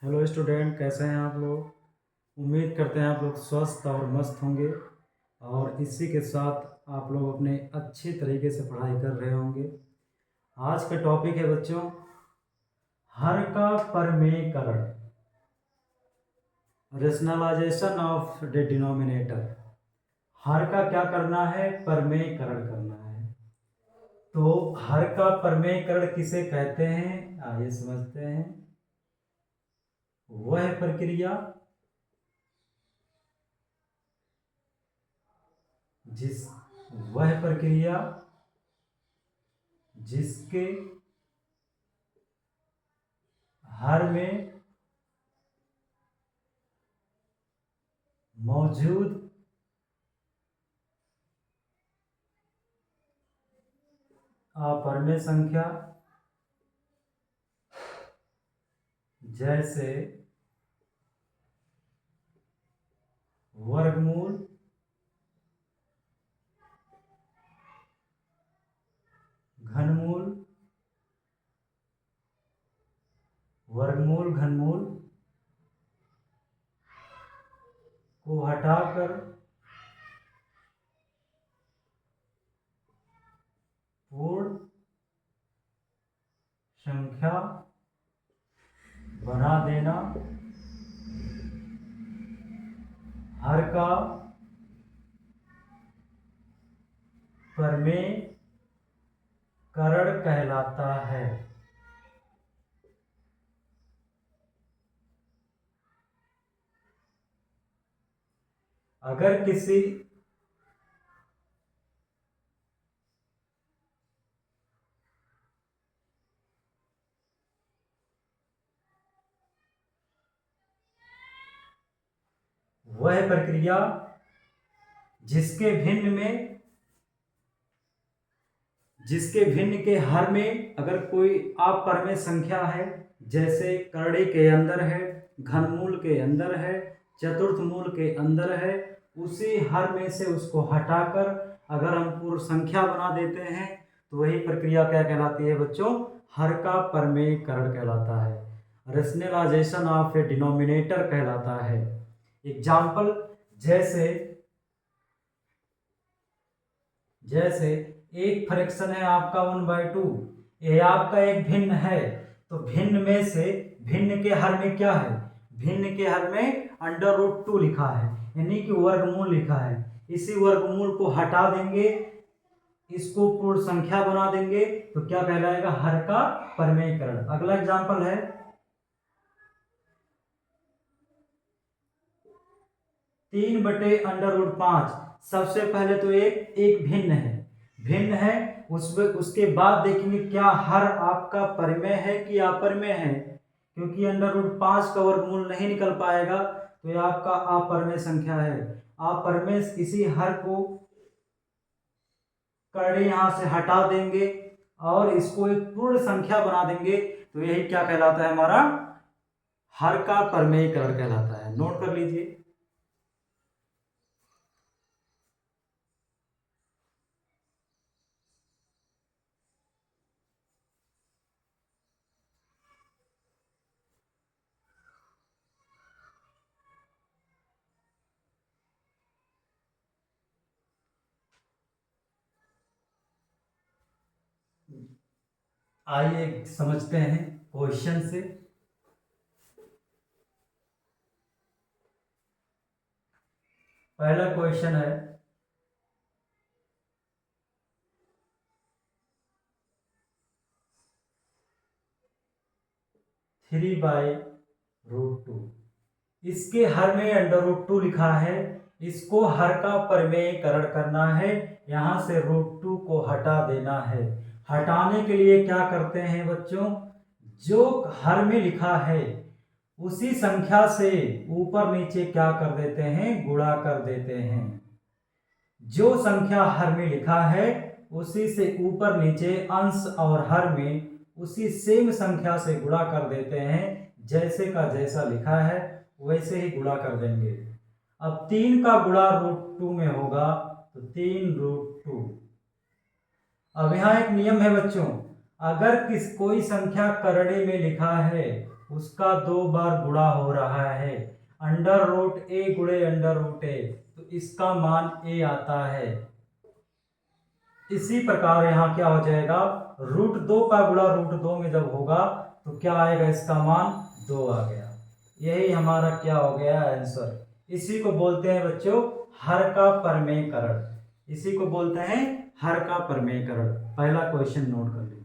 Hello student, कैसे हैं आप लोग। उम्मीद करते हैं आप लोग स्वस्थ और मस्त होंगे और इसी के साथ आप लोग अपने अच्छे तरीके से पढ़ाई कर रहे होंगे। आज का टॉपिक है बच्चों, हर का परमेयकरण, रेशनलाइजेशन ऑफ द डिनोमिनेटर। हर का क्या करना है? परमेयकरण करना है। तो हर का परमेयकरण किसे कहते हैं, आइए समझते हैं। वह प्रक्रिया जिस वह प्रक्रिया जिसके हर में मौजूद अपरिमेय संख्या जैसे वर्गमूल, घनमूल, घनमूल को हटाकर पूर्ण संख्या बना देना हर का परमेयकरण कहलाता है। अगर किसी वह प्रक्रिया जिसके भिन्न के हर में अगर कोई अपरिमेय संख्या है, जैसे करड़ी के अंदर है, घनमूल के अंदर है, चतुर्थ मूल के अंदर है, उसी हर में से उसको हटाकर अगर हम पूर्ण संख्या बना देते हैं तो वही प्रक्रिया क्या कहलाती है बच्चों? हर का परमेयकरण कहलाता है, रेशनलाइजेशन ऑफ ए डिनोमिनेटर कहलाता है। एग्जाम्पल, जैसे जैसे एक फ्रैक्शन है आपका 1/2, ये आपका एक भिन्न है, तो भिन्न में से भिन्न के हर में क्या है? भिन्न के हर में √2 लिखा है, यानी कि वर्गमूल लिखा है। इसी वर्गमूल को हटा देंगे, इसको पूर्ण संख्या बना देंगे तो क्या कहलाएगा? हर का परमेयकरण। अगला एग्जाम्पल है 3/√5। सबसे पहले तो एक भिन्न है, उसके बाद देखेंगे क्या हर आपका परिमेय है कि अपरिमेय है, क्योंकि √5 का वर्गमूल नहीं निकल पाएगा, तो ये आपका अपरिमेय संख्या है। अपरिमेय किसी हर को करड़े यहां से हटा देंगे और इसको एक पूर्ण संख्या बना देंगे, तो यही क्या कहलाता है? हमारा हर का परमेयकरण कहलाता है। नोट कर लीजिए। आइए समझते हैं क्वेश्चन से। पहला क्वेश्चन है, 3/√2, इसके हर में √2 लिखा है, इसको हर का परमेयकरण करना है, यहां से √2 को हटा देना है। हटाने के लिए क्या करते हैं बच्चों? जो हर में लिखा है उसी संख्या से ऊपर नीचे क्या कर देते हैं? गुणा कर देते हैं। जो संख्या हर में लिखा है उसी से ऊपर नीचे अंश और हर में उसी सेम संख्या से गुणा कर देते हैं। जैसे का जैसा लिखा है वैसे ही गुणा कर देंगे। अब 3 का गुणा √2 में होगा तो 3√2। अब यहाँ एक नियम है बच्चों, अगर कोई संख्या करड़े में लिखा है उसका 2 बार गुणा हो रहा है। अंडर रूट ए गुणे अंडर रूट ए, तो इसका मान ए आता है। इसी प्रकार यहाँ क्या हो जाएगा, रूट 2 का गुणा रूट 2 में जब होगा तो क्या आएगा, इसका मान 2 आ गया। यही हमारा क्या हो गया आंसर। इसी को बोलते हैं बच्चों हर का परमेयकरण। इसी को बोलते हैं हर का परमेयकरण। पहला क्वेश्चन नोट कर लीजिए।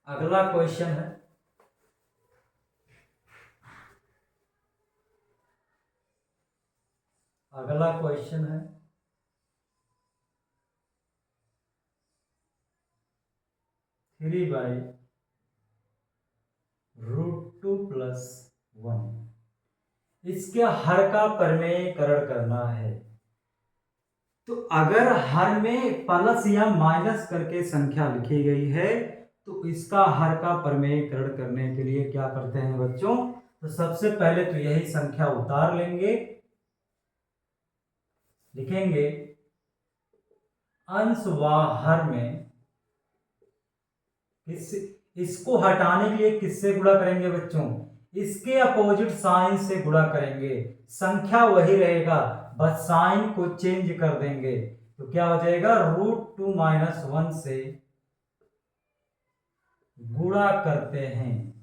अगला क्वेश्चन है, अगला क्वेश्चन है 3/√2+1। इसके हर का परमेयकरण करना है। तो अगर हर में प्लस या माइनस करके संख्या लिखी गई है तो इसका हर का परमेयकरण करने के लिए क्या करते हैं बच्चों, तो सबसे पहले तो यही संख्या उतार लेंगे, लिखेंगे अंश व हर में इसको हटाने के लिए किससे गुणा करेंगे बच्चों, इसके अपोजिट साइन से गुणा करेंगे। संख्या वही रहेगा, बस साइन को चेंज कर देंगे। तो क्या हो जाएगा, √2 - 1 से गुणा करते हैं।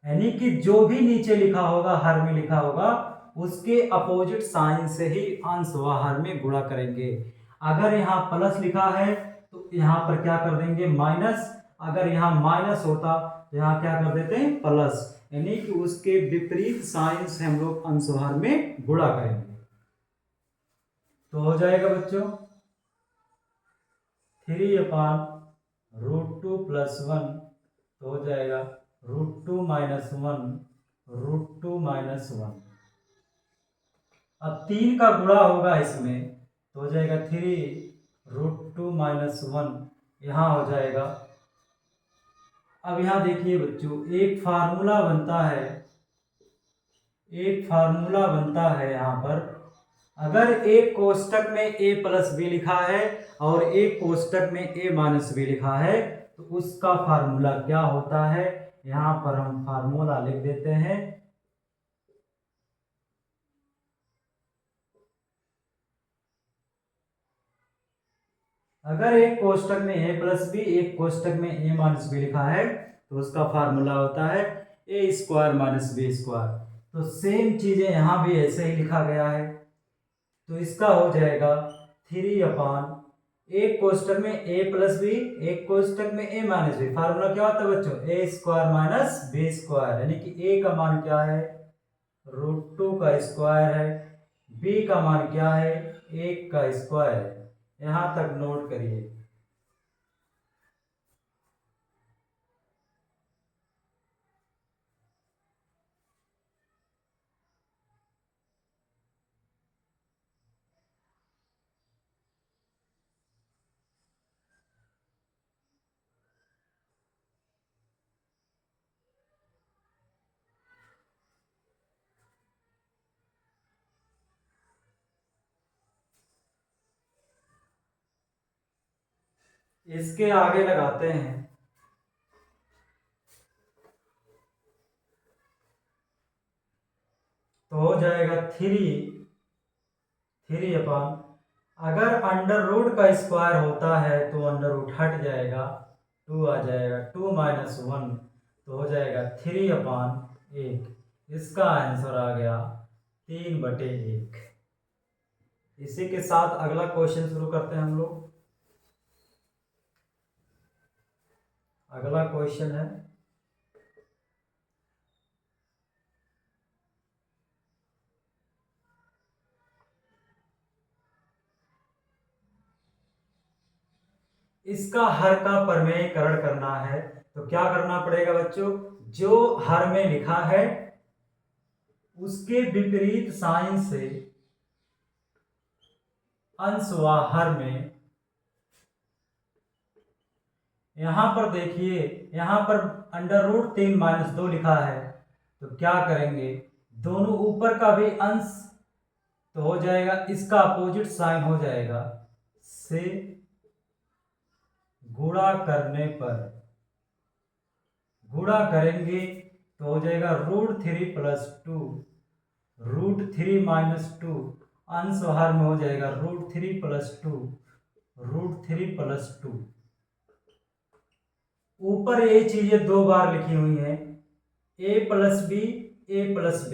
यानी कि जो भी नीचे लिखा होगा, हर में लिखा होगा, उसके अपोजिट साइन से ही अंश व हर में गुणा करेंगे। अगर यहाँ प्लस लिखा है तो यहाँ पर क्या कर देंगे माइनस, अगर यहाँ माइनस होता तो यहाँ क्या कर देते हैं प्लस, यानी कि उसके विपरीत साइन से हम लोग अंश व हर में गुणा करेंगे। तो हो जाएगा बच्चों 3/√2+1, तो हो जाएगा √2 - 1 √2 - 1। अब 3 का गुणा होगा इसमें तो हो जाएगा 3√2 - 1, यहाँ हो जाएगा। अब यहाँ देखिए बच्चों एक फार्मूला बनता है, एक फार्मूला बनता है यहाँ पर। अगर एक कोष्टक में a+b लिखा है और एक कोष्टक में a-b लिखा है तो उसका फार्मूला क्या होता है, यहाँ पर हम फार्मूला लिख देते हैं। अगर एक कोष्टक में a+b एक कोष्टक में a-b लिखा है तो उसका फार्मूला होता है a² - b²। तो सेम चीजें यहां भी ऐसे ही लिखा गया है। तो इसका हो जाएगा 3 एक कोष्टक में a+b एक कोष्टक में a-b। फार्मूला क्या होता है बच्चों, a² - b², यानी कि a का मान क्या है, √2 का स्क्वायर है, b का मान क्या है, 1 का स्क्वायर है। यहां तक नोट करिए। इसके आगे लगाते हैं, तो हो जाएगा 3 अगर अंडर रूट का स्क्वायर होता है तो अंडर रूट हट जाएगा, 2 आ जाएगा, 2 - 1 तो हो जाएगा 3/1। इसका आंसर आ गया 3/1। इसी के साथ अगला क्वेश्चन शुरू करते हैं हम लोग। अगला क्वेश्चन है इसका हर का परमेयकरण करना है। तो क्या करना पड़ेगा बच्चों, जो हर में लिखा है उसके विपरीत साइन से अंश व हर में यहाँ पर देखिए, यहाँ पर √3 - 2 लिखा है, तो क्या करेंगे, दोनों ऊपर का भी अंश तो हो जाएगा, इसका अपोजिट साइन हो जाएगा, से गुणा करने पर, गुणा करेंगे तो हो जाएगा √3 + 2, √3 - 2, अंश बाहर में हो जाएगा √3 + 2 ऊपर ये चीजें दो बार लिखी हुई हैं, a + b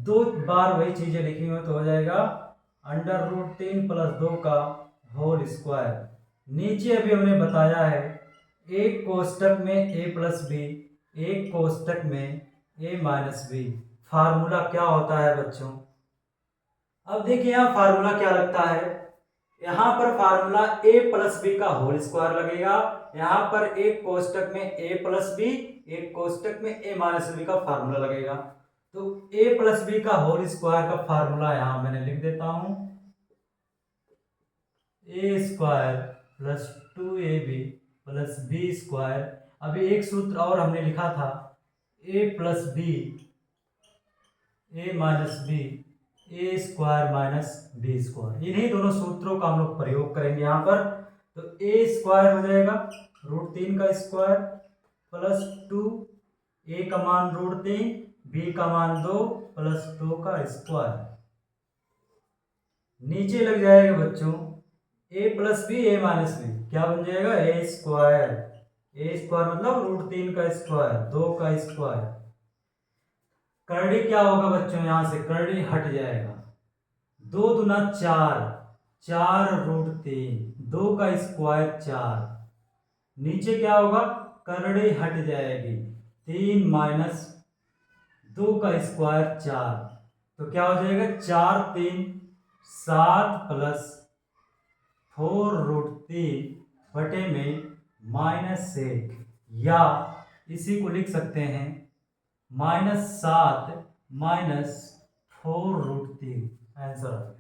दो बार वही चीजें लिखी हुई हैं, तो हो जाएगा √3 + 2 का होल स्क्वायर। नीचे अभी हमने बताया है, एक कोष्टक में a + b, एक कोष्टक में a - b। फार्मूला क्या होता है बच्चों? अब देखिए यहाँ फार्मूला क्या लगता है, यहाँ पर फार्मूला a + b का होल स्क्वायर लगेगा। यहाँ पर एक कोष्टक में a + b, एक कोष्टक में a - b का फार्मूला लगेगा। तो a + b का होल स्क्वायर का फार्मूला यहाँ मैंने लिख देता हूं, a² + 2ab + b²। अभी एक सूत्र और हमने लिखा था, a + b, a - b, a² - b²। इन्हीं दोनों सूत्रों का हम लोग प्रयोग करेंगे यहाँ पर। तो a² हो जाएगा √3 का स्क्वायर प्लस 2, a का मान √3, b का मान 2 + 2 का स्क्वायर। नीचे लग जाएगा बच्चों a + b, a - b, क्या बन जाएगा, a² मतलब √3 का स्क्वायर, 2 का स्क्वायर। करड़ी क्या होगा बच्चों, यहां से करड़ी हट जाएगा, 2 दूना 4, 4 √3, 2 का स्क्वायर 4। नीचे क्या होगा, करड़ी हट जाएगी, 3 - 2 का स्क्वायर 4, तो क्या हो जाएगा, 4 × 3 = 7 + 4 √3 बटे में -1, या इसी को लिख सकते हैं -7 - 4 √3, आंसर आ गया।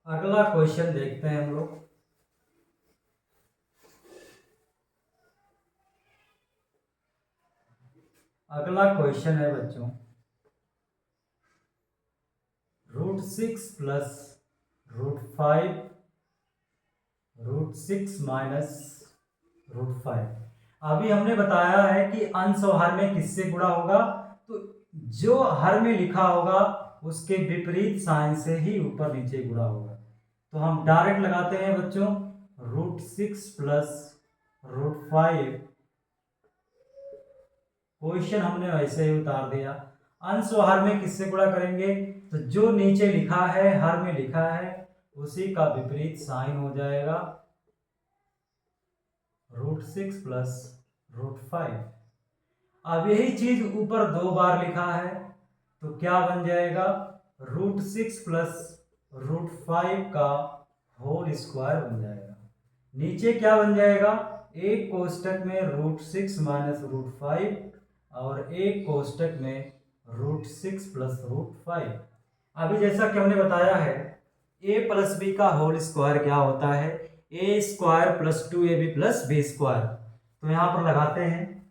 अगला क्वेश्चन देखते हैं हम लोग। अगला क्वेश्चन है बच्चों, √6 + √5, √6 - √5। अभी हमने बताया है कि अंश और हर में किससे गुणा होगा, तो जो हर में लिखा होगा उसके विपरीत साइन से ही ऊपर नीचे गुणा होगा। तो हम डायरेक्ट लगाते हैं बच्चों, √6 + √5। क्वेश्चन हमने वैसे ही उतार दिया। अंश और हर में किससे गुणा करेंगे, तो जो नीचे लिखा है, हर में लिखा है, उसी का विपरीत साइन हो जाएगा, √6 + √5। अब यही चीज ऊपर दो बार लिखा है, तो क्या बन जाएगा, √6 + √5 का होल स्क्वायर बन जाएगा। नीचे क्या बन जाएगा, एक कोष्टक में √6 - √5 और एक कोष्टक में √6 + √5। अभी जैसा कि हमने बताया है, a + b का होल स्क्वायर क्या होता है, a² + 2ab + b²। तो यहां पर लगाते हैं,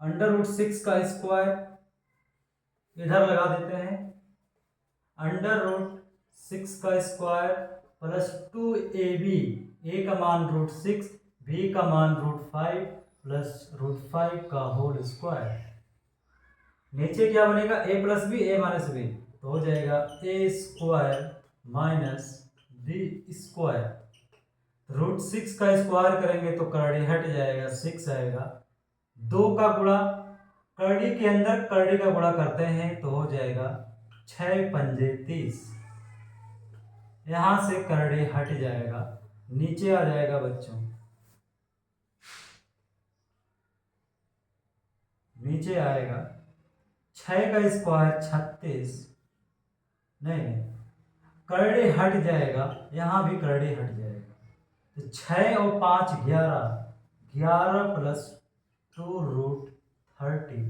√6 का स्क्वायर इधर लगा देते हैं, √6 का स्क्वायर प्लस 2ab, a का मान √6, b का मान √5 प्लस √5 का होल स्क्वायर। नीचे क्या बनेगा, a + b, a - b, तो हो जाएगा a² - b²। √6 का स्क्वायर करेंगे तो करड़ी हट जाएगा, 6 आएगा। 2 का गुणा करड़ी के अंदर करड़ी का गुणा करते हैं तो हो जाएगा 6 पंजे 30। यहां से करड़ी हट जाएगा, नीचे आ जाएगा बच्चों, नीचे आएगा 6 का स्क्वायर 36, नहीं करड़ी हट जाएगा, यहां भी करड़ी हट जाएगा तो 6 और 5 11, 11 प्लस 2√30,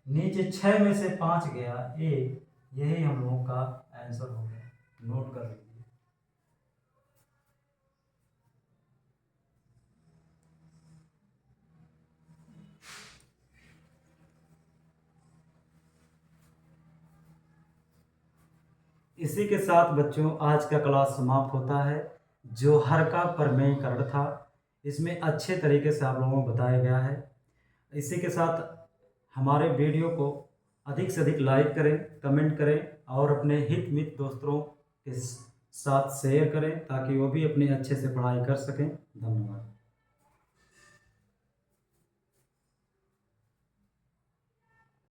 नीचे 6 में से 5 गया 1, यही हम लोगों का आंसर हो गया। नोट कर लीजिए। इसी के साथ बच्चों आज का क्लास समाप्त होता है। जो हर का प्रमेयकरण था, इसमें अच्छे तरीके से आप लोगों को बताया गया है। इसी के साथ हमारे वीडियो को अधिक से अधिक लाइक करें, कमेंट करें और अपने हित मित दोस्तों के साथ शेयर करें ताकि वो भी अपने अच्छे से पढ़ाई कर सकें। धन्यवाद।